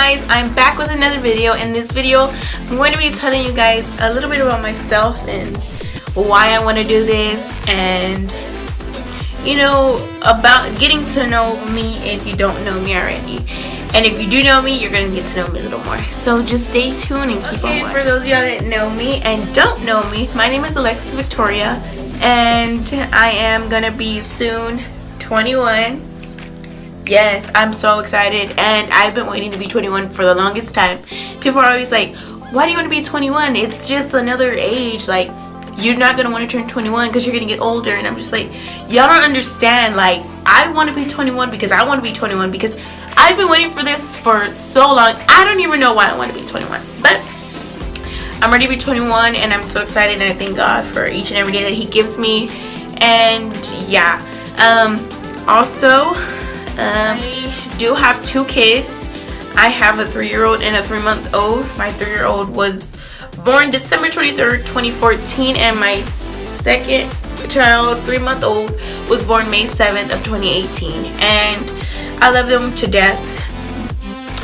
guys, I'm back with another video. In this video, I'm going to be telling you guys a little bit about myself and why I want to do this, and you know, about getting to know me if you don't know me already. And if you do know me, you're going to get to know me a little more. So just stay tuned and keep on watching. For those of y'all that know me and don't know me, my name is Alexis Victoria, and I am going to be soon 21. Yes, I'm so excited, and I've been waiting to be 21 for the longest time. People are always like, why do you want to be 21? It's just another age. Like, you're not going to want to turn 21 because you're going to get older. And I'm just like, y'all don't understand. Like, I want to be 21 because I want to be 21 because I've been waiting for this for so long. I don't even know why I want to be 21. But I'm ready to be 21, and I'm so excited, and I thank God for each and every day that He gives me. And yeah. Also, I do have 2 kids. I have a 3-year-old and a 3-month-old. My 3-year-old was born December 23rd, 2014, and my second child, 3-month-old, was born May 7th of 2018. And I love them to death,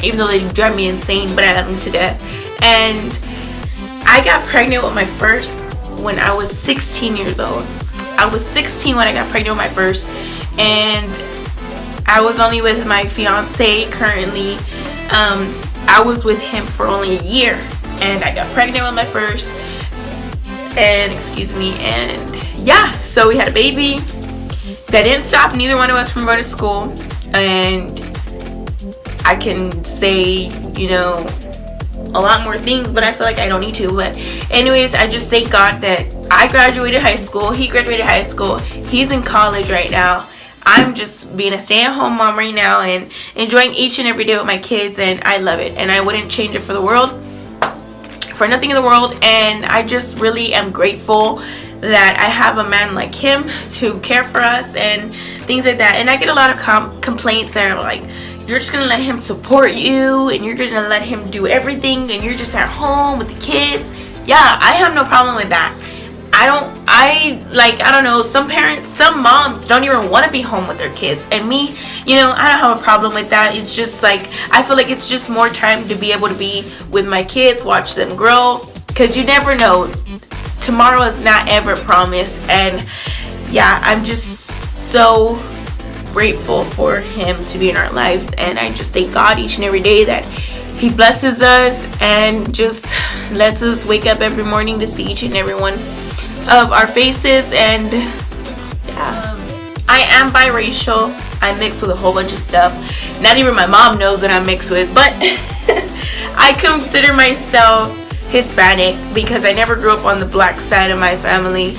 even though they drive me insane, but I love them to death. And I got pregnant with my first when I was 16 years old. I was 16 when I got pregnant with my first, and I was only with my fiance currently. I was with him for only a year, and I got pregnant with my first, and yeah, so we had a baby. That didn't stop neither one of us from going to school, and I can say, you know, a lot more things, but I feel like I don't need to. But anyways, I just thank God that I graduated high school, he graduated high school, he's in college right now. I'm just being a stay-at-home mom right now and enjoying each and every day with my kids, and I love it, and I wouldn't change it for the world, for nothing in the world. And I just really am grateful that I have a man like him to care for us and things like that. And I get a lot of complaints that are like, you're just gonna let him support you and you're gonna let him do everything and you're just at home with the kids. Yeah, I have no problem with that. I don't know, some parents, some moms don't even want to be home with their kids, and me, you know, I don't have a problem with that. It's just like, I feel like it's just more time to be able to be with my kids, watch them grow, because you never know, tomorrow is not ever promised. And yeah, I'm just so grateful for him to be in our lives, and I just thank God each and every day that He blesses us and just lets us wake up every morning to see each and every one of our faces. And yeah, I am biracial. I mix with a whole bunch of stuff. Not even my mom knows what I'm mixed with, but I consider myself Hispanic because I never grew up on the black side of my family,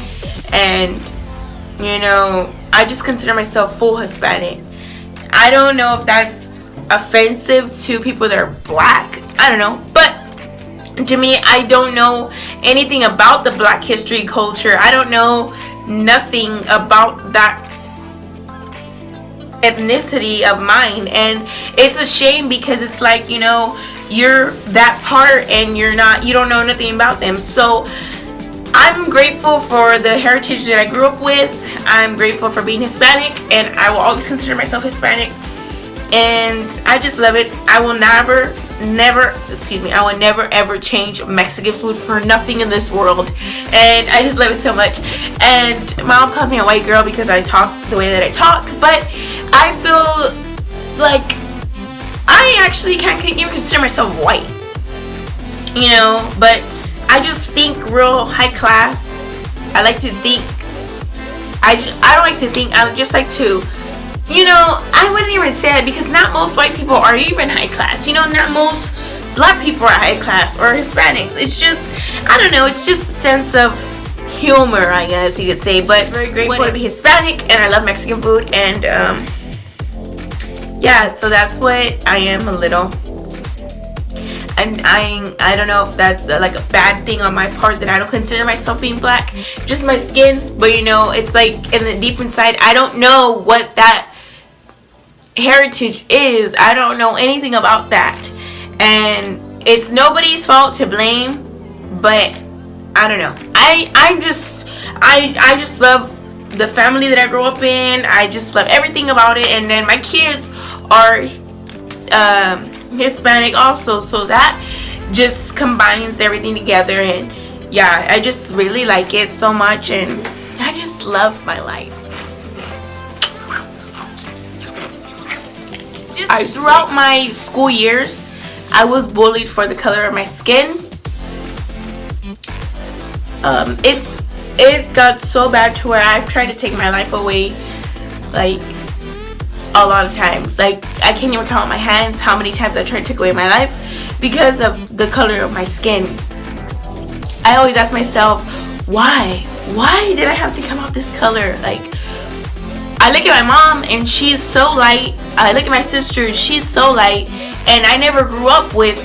and you know, I just consider myself full Hispanic. I don't know if that's offensive to people that are black, I don't know, but to me, I don't know anything about the black history culture. I don't know nothing about that ethnicity of mine, and it's a shame because it's like, you know, you're that part and you don't know nothing about them. So I'm grateful for the heritage that I grew up with. I'm grateful for being Hispanic, and I will always consider myself Hispanic, and I just love it. I will never ever change Mexican food for nothing in this world, and I just love it so much. And my mom calls me a white girl because I talk the way that I talk, but I feel like I actually can't even consider myself white, you know, but I just think real high class. I like to think, I don't like to think, I just like to, you know, I wouldn't even say it because not most white people are even high class. You know, not most black people are high class or Hispanics. It's just, I don't know, it's just a sense of humor, I guess you could say. But very grateful to be Hispanic, and I love Mexican food, and yeah, so that's what I am a little. And I don't know if that's like a bad thing on my part that I don't consider myself being black, just my skin. But you know, it's like in the deep inside, I don't know what that heritage is. I don't know anything about that, and it's nobody's fault to blame, but I don't know. I just love the family that I grew up in. I just love everything about it. And then my kids are Hispanic also, so that just combines everything together. And yeah, I just really like it so much, and I just love my life. Throughout my school years, I was bullied for the color of my skin. It got so bad to where I've tried to take my life away, like, a lot of times. Like, I can't even count on my hands how many times I tried to take away my life because of the color of my skin. I always ask myself, why did I have to come out this color? Like, I look at my mom and she's so light. I look at my sister, she's so light. And I never grew up with,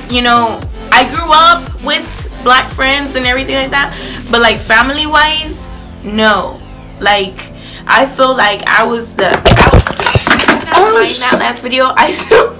you know, I grew up with black friends and everything like that, but like family wise, no. Like, I feel like I was that last video, I spilled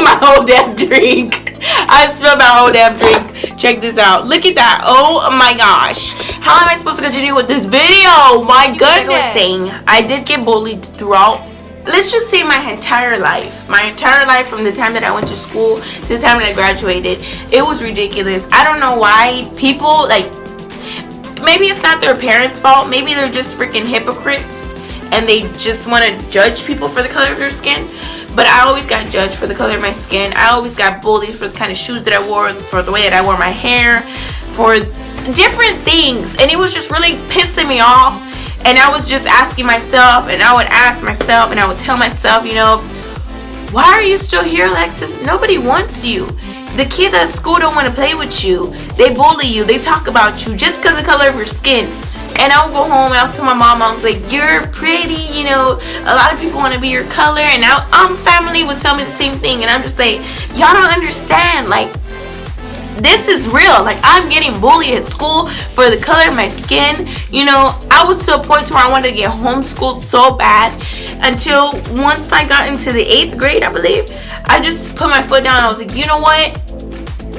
my whole damn drink. I spilled my whole damn drink. Check this out. Look at that. Oh my gosh. How am I supposed to continue with this video? My goodness. Like I was saying, I did get bullied throughout, let's just say, my entire life. My entire life, from the time that I went to school to the time that I graduated. It was ridiculous. I don't know why people, like, maybe it's not their parents' fault. Maybe they're just freaking hypocrites and they just want to judge people for the color of their skin. But I always got judged for the color of my skin. I always got bullied for the kind of shoes that I wore, for the way that I wore my hair, for different things. And it was just really pissing me off. And I was just asking myself, and I would ask myself, and I would tell myself, you know, why are you still here, Alexis? Nobody wants you. The kids at school don't want to play with you. They bully you. They talk about you just because of the color of your skin. And I would go home and I would tell my mom, I was like, you're pretty, you know, a lot of people want to be your color. And now family would tell me the same thing. And I'm just like, y'all don't understand. Like, this is real. Like, I'm getting bullied at school for the color of my skin. You know, I was to a point where I wanted to get homeschooled so bad, until once I got into the 8th grade, I believe, I just put my foot down. I was like, you know what?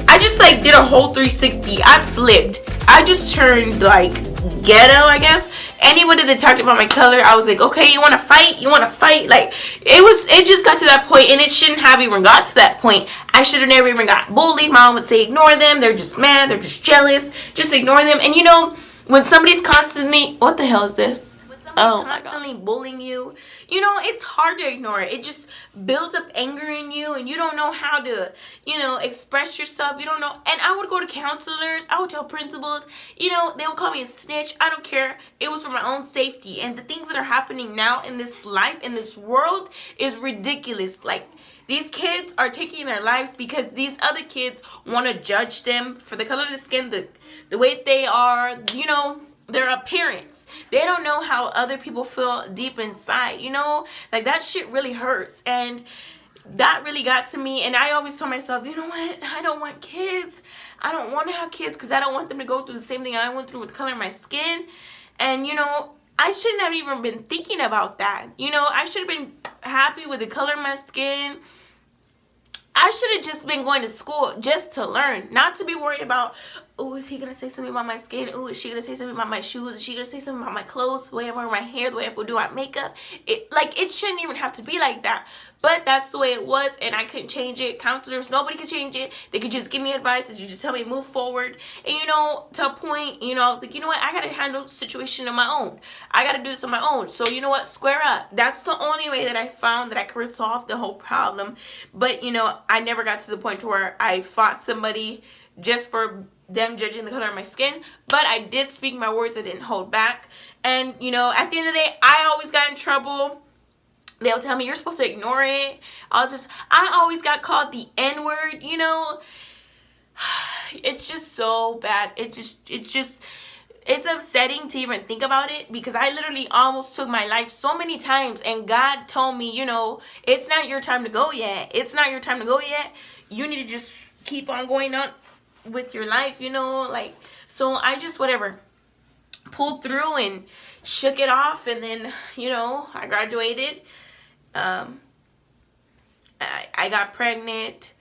I just like did a whole 360. I flipped. I just turned like ghetto, I guess. Anybody that talked about my color, I was like, okay, you want to fight? You want to fight? Like, it just got to that point, and it shouldn't have even got to that point. I should have never even got bullied. Mom would say, ignore them. They're just mad. They're just jealous. Just ignore them. And you know, when somebody's constantly, what the hell is this? Constantly bullying you, you know, it's hard to ignore it. It just builds up anger in you, and you don't know how to, you know, express yourself. You don't know. And I would go to counselors. I would tell principals. You know, they would call me a snitch. I don't care. It was for my own safety. And the things that are happening now in this life, in this world, is ridiculous. Like, these kids are taking their lives because these other kids want to judge them for the color of the skin, the way they are, you know, their appearance. They don't know how other people feel deep inside, you know? Like, that shit really hurts. And that really got to me. And I always told myself, you know what? I don't want kids. I don't want to have kids because I don't want them to go through the same thing I went through with the color of my skin. And, you know, I shouldn't have even been thinking about that. You know, I should have been happy with the color of my skin. I should have just been going to school just to learn, not to be worried about, oh, is he going to say something about my skin? Oh, is she going to say something about my shoes? Is she going to say something about my clothes, the way I wear my hair, the way I do my makeup? It shouldn't even have to be like that. But that's the way it was, and I couldn't change it. Counselors, nobody could change it. They could just give me advice. They could just tell me move forward. And, you know, to a point, you know, I was like, you know what? I got to handle the situation on my own. I got to do this on my own. So, you know what? Square up. That's the only way that I found that I could resolve the whole problem. But, you know, I never got to the point to where I fought somebody just for them judging the color of my skin. But I did speak my words. I didn't hold back. And, you know, at the end of the day, I always got in trouble. They'll tell me, you're supposed to ignore it. I always got called the N-word, you know. It's just so bad. It's upsetting to even think about it, because I literally almost took my life so many times, and God told me, you know, it's not your time to go yet. It's not your time to go yet. You need to just keep on going on with your life, you know, like, so I just, whatever, pulled through and shook it off, and then, you know, I graduated. I got pregnant.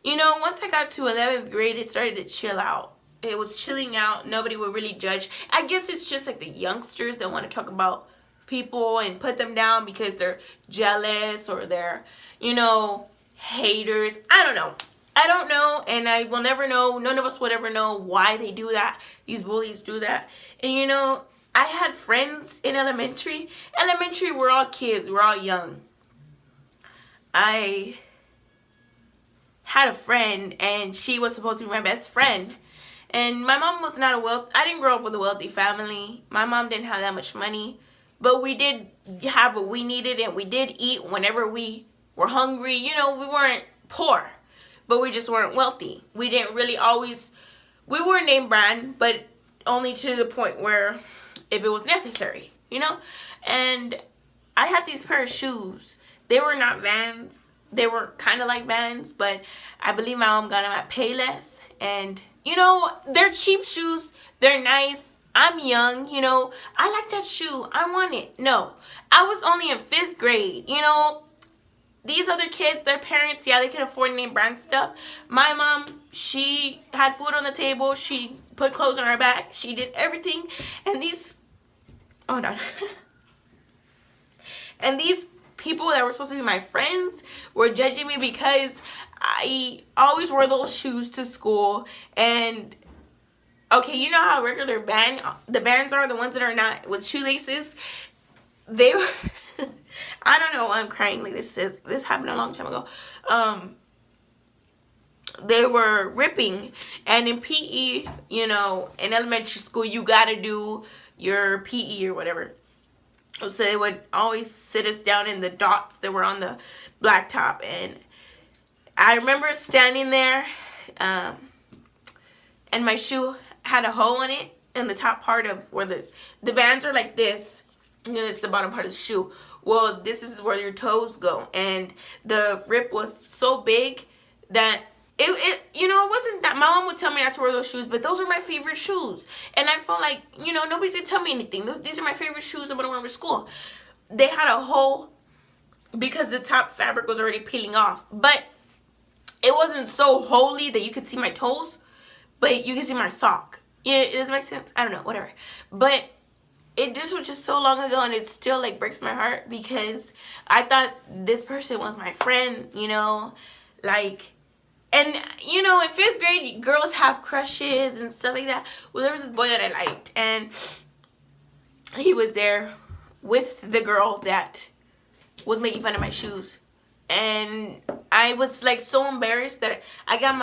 You know, once I got to 11th grade, it started to chill out. It was chilling out. Nobody would really judge. I guess it's just like the youngsters that want to talk about people and put them down because they're jealous, or they're, you know, haters. I don't know. I don't know, and I will never know. None of us would ever know why they do that. These bullies do that. And you know, I had friends in elementary. Elementary, we're all kids. We're all young. I had a friend, and she was supposed to be my best friend. And my mom was not I didn't grow up with a wealthy family. My mom didn't have that much money. But we did have what we needed, and we did eat whenever we were hungry. You know, we weren't poor, but we just weren't wealthy. We didn't really always, we were name brand, but only to the point where if it was necessary, you know? And I had these pair of shoes. They were not Vans. They were kind of like Vans, but I believe my mom got them at Payless. And, you know, they're cheap shoes. They're nice. I'm young, you know. I like that shoe. I want it. No. I was only in 5th grade, you know. These other kids, their parents, yeah, they can afford name brand stuff. My mom, she had food on the table. She put clothes on her back. She did everything. And these, hold on. And these people that were supposed to be my friends were judging me because I always wore those shoes to school. And okay, you know how regular the bands are, the ones that are not with shoelaces? They were, I don't know why I'm crying like this. This happened a long time ago. They were ripping. And in PE, you know, in elementary school, you gotta do your PE or whatever. So they would always sit us down in the dots that were on the blacktop. And I remember standing there, and my shoe had a hole in it in the top part of where the bands are like this, and then it's the bottom part of the shoe. Well, this is where your toes go, and the rip was so big that it you know, it wasn't that my mom would tell me not to wear those shoes, but those are my favorite shoes, and I felt like, you know, nobody did tell me anything. These are my favorite shoes I'm gonna wear to school. They had a hole because the top fabric was already peeling off, but it wasn't so holy that you could see my toes, but you can see my sock. Yeah, it doesn't make sense. I don't know, whatever. But this was just so long ago, and it still like breaks my heart because I thought this person was my friend, you know, like, and you know, in 5th grade, girls have crushes and stuff like that. Well, there was this boy that I liked, and he was there with the girl that was making fun of my shoes, and I was like so embarrassed that I got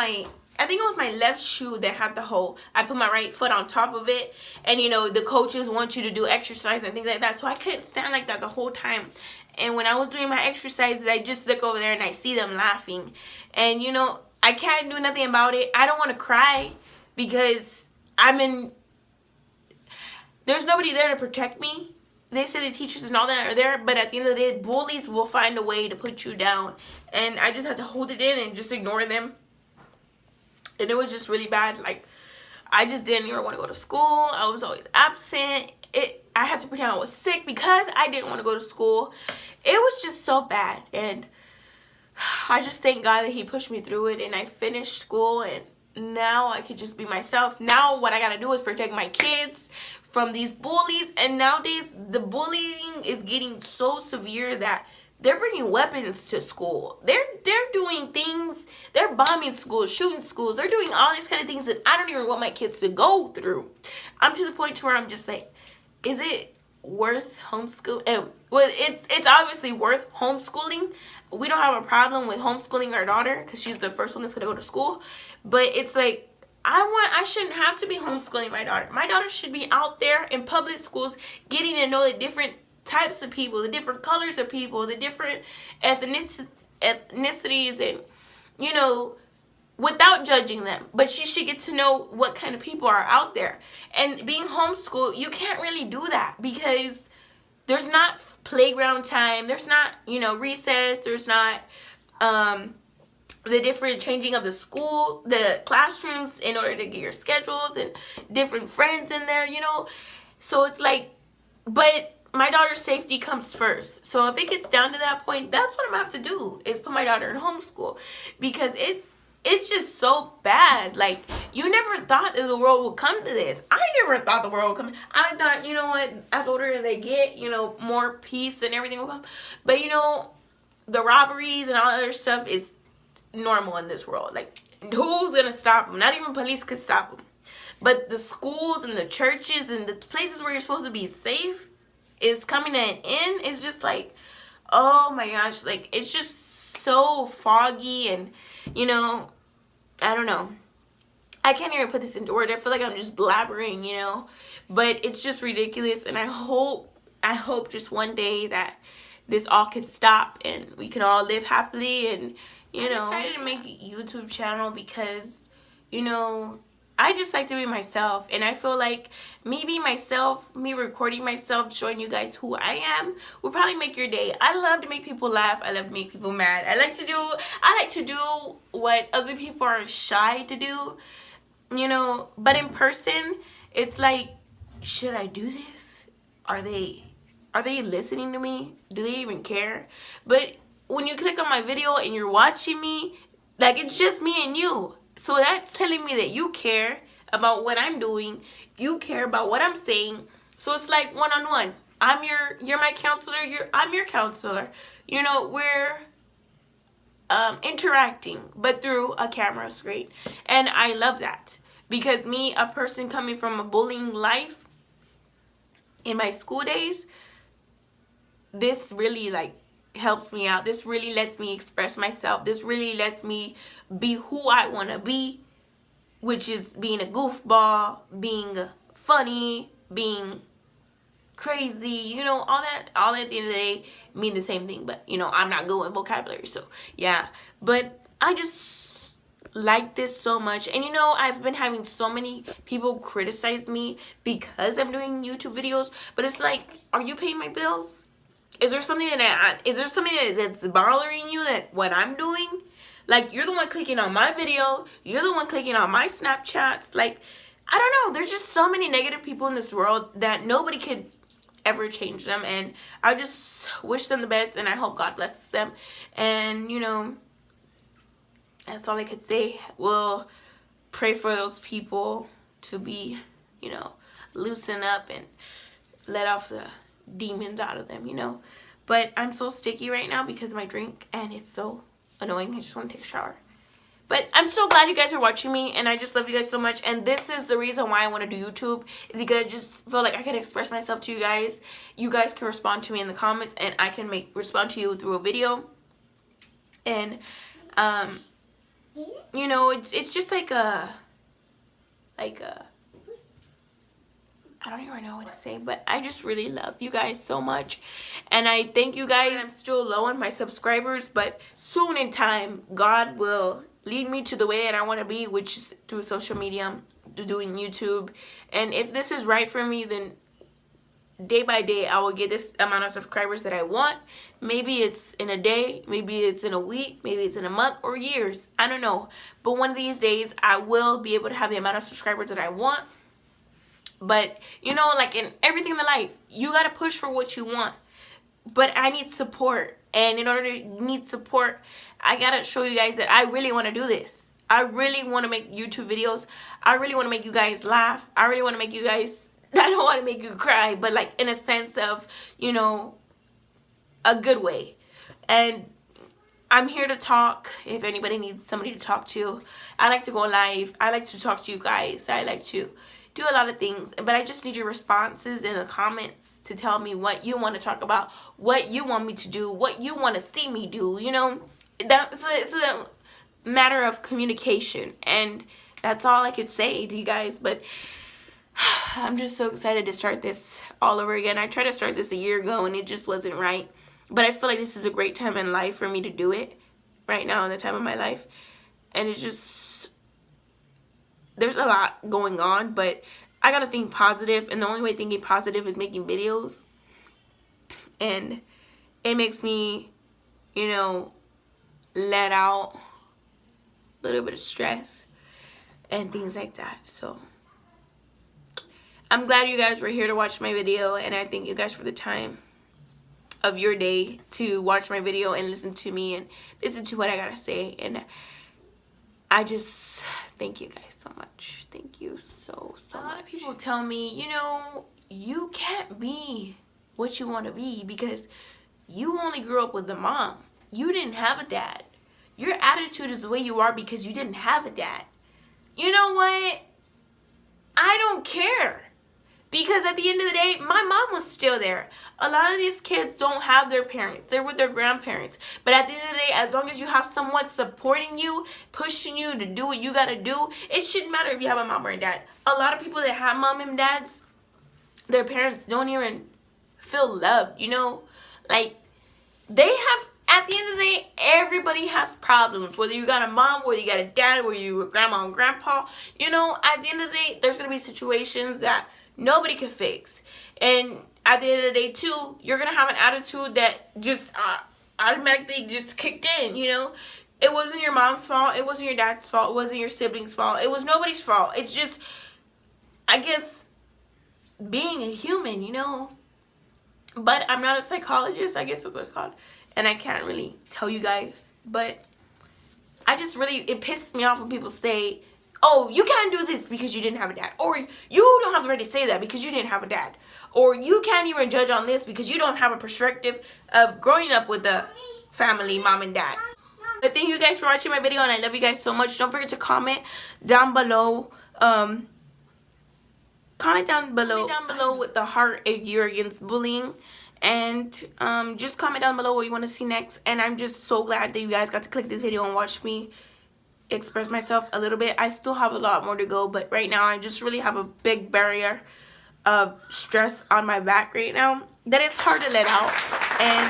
I think it was my left shoe that had the hole. I put my right foot on top of it. And, you know, the coaches want you to do exercise and things like that. So I couldn't stand like that the whole time. And when I was doing my exercises, I just look over there and I see them laughing. And, you know, I can't do nothing about it. I don't want to cry because there's nobody there to protect me. They say the teachers and all that are there, but at the end of the day, bullies will find a way to put you down. And I just had to hold it in and just ignore them. And it was just really bad. Like, I just didn't even want to go to school. I was always absent. I had to pretend I was sick because I didn't want to go to school. It was just so bad. And I just thank God that he pushed me through it. And I finished school. And now I could just be myself. Now what I got to do is protect my kids from these bullies. And nowadays, the bullying is getting so severe that they're bringing weapons to school. They're doing things. They're bombing schools, shooting schools. They're doing all these kind of things that I don't even want my kids to go through. I'm to the point to where I'm just like, is it worth homeschooling? Well, it's obviously worth homeschooling. We don't have a problem with homeschooling our daughter because she's the first one that's gonna go to school. But it's like, I shouldn't have to be homeschooling my daughter. My daughter should be out there in public schools getting to know the different types of people, the different colors of people, the different ethnicities, and, you know, without judging them. But she should get to know what kind of people are out there. And being homeschooled, you can't really do that because there's not playground time, there's not, you know, recess, there's not the different changing of the school, the classrooms in order to get your schedules and different friends in there, you know. So it's like, but my daughter's safety comes first. So if it gets down to that point, that's what I'm gonna have to do, is put my daughter in homeschool, because it's just so bad. Like, you never thought that the world would come to this. I never thought the world would come. I thought, you know what, as older they get, you know, more peace and everything will come. But, you know, the robberies and all that other stuff is normal in this world. Like, who's gonna stop them? Not even police could stop them. But the schools and the churches and the places where you're supposed to be safe is coming to an end. It's just like, oh my gosh, like, it's just so foggy. And, you know, I don't know, I can't even put this into word. I feel like I'm just blabbering, you know, but it's just ridiculous. And I hope just one day that this all could stop and we can all live happily. And, you know, I decided to make a YouTube channel because, you know, I just like to be myself, and I feel like me recording myself, showing you guys who I am, will probably make your day. I love to make people laugh. I love to make people mad. I like to do what other people are shy to do, you know. But in person, it's like, should I do this? Are they listening to me? Do they even care? But when you click on my video and you're watching me, like, it's just me and you. So that's telling me that you care about what I'm doing. You care about what I'm saying. So it's like one-on-one. You're my counselor. I'm your counselor. You know, we're interacting, but through a camera screen. And I love that. Because me, a person coming from a bullying life in my school days, this really, like, helps me out. This really lets me express myself. This really lets me be who I want to be, which is being a goofball, being funny, being crazy, you know, all at the end of the day mean the same thing. But, you know, I'm not good with vocabulary, so yeah. But I just like this so much. And, you know, I've been having so many people criticize me because I'm doing YouTube videos, but it's like, are you paying my bills? Is there something that's bothering you, that what I'm doing? Like, you're the one clicking on my video. You're the one clicking on my Snapchats. Like, I don't know. There's just so many negative people in this world that nobody could ever change them. And I just wish them the best, and I hope God blesses them. And, you know, that's all I could say. We'll pray for those people to be, you know, loosen up and let off the demons out of them, you know. But I'm so sticky right now because of my drink, and it's so annoying. I just want to take a shower. But I'm so glad you guys are watching me, and I just love you guys so much. And this is the reason why I want to do YouTube, is because I just feel like I can express myself to you guys. You guys can respond to me in the comments, and I can respond to you through a video. And you know, it's just like a I don't even know what to say, but I just really love you guys so much. And I thank you guys. I'm still low on my subscribers, but soon in time, God will lead me to the way that I want to be, which is through social media, doing YouTube. And if this is right for me, then day by day, I will get this amount of subscribers that I want. Maybe it's in a day, maybe it's in a week, maybe it's in a month or years. I don't know. But one of these days, I will be able to have the amount of subscribers that I want. But, you know, like in everything in life, you got to push for what you want. But I need support. And in order to need support, I got to show you guys that I really want to do this. I really want to make YouTube videos. I really want to make you guys laugh. I really want to make you guys, I don't want to make you cry, but like in a sense of, you know, a good way. And I'm here to talk if anybody needs somebody to talk to. I like to go live. I like to talk to you guys. I like to do a lot of things, but I just need your responses in the comments to tell me what you want to talk about, what you want me to do, what you want to see me do. You know, it's a matter of communication, and that's all I could say to you guys. But I'm just so excited to start this all over again. I tried to start this a year ago and it just wasn't right, but I feel like this is a great time in life for me to do it right now, in the time of my life. And it's just, there's a lot going on, but I gotta think positive, and the only way thinking positive is making videos. And it makes me, you know, let out a little bit of stress and things like that. So I'm glad you guys were here to watch my video, and I thank you guys for the time of your day to watch my video and listen to me and listen to what I gotta say. And I just thank you guys so much. Thank you so much. A lot of people tell me, you know, you can't be what you want to be because you only grew up with a mom. You didn't have a dad. your attitude is the way you are because you didn't have a dad. You know what? I don't care. Because at the end of the day, my mom was still there. A lot of these kids don't have their parents. They're with their grandparents. But at the end of the day, as long as you have someone supporting you, pushing you to do what you gotta do, it shouldn't matter if you have a mom or a dad. A lot of people that have mom and dads, their parents don't even feel loved, you know? Like, they have, at the end of the day, everybody has problems. Whether you got a mom, whether you got a dad, whether you a grandma and grandpa, you know, at the end of the day, there's gonna be situations that nobody can fix. And at the end of the day, too, you're going to have an attitude that just automatically just kicked in, you know. It wasn't your mom's fault. It wasn't your dad's fault. It wasn't your siblings' fault. It was nobody's fault. It's just, I guess, being a human, you know. But I'm not a psychologist, I guess that's what it's called. And I can't really tell you guys. But I just really, it pisses me off when people say, oh, you can't do this because you didn't have a dad. Or you don't have the right to say that because you didn't have a dad. Or you can't even judge on this because you don't have a perspective of growing up with a family, mom and dad. But thank you guys for watching my video, and I love you guys so much. Don't forget to comment down below. Comment down below with the heart if you're against bullying. And just comment down below what you want to see next. And I'm just so glad that you guys got to click this video and watch me express myself a little bit. I still have a lot more to go, but right now I just really have a big barrier of stress on my back right now that it's hard to let out. And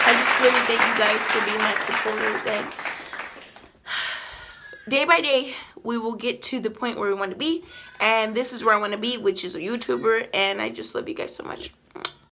I just really thank you guys for being my supporters, and day by day we will get to the point where we want to be, and this is where I want to be, which is a YouTuber. And I just love you guys so much.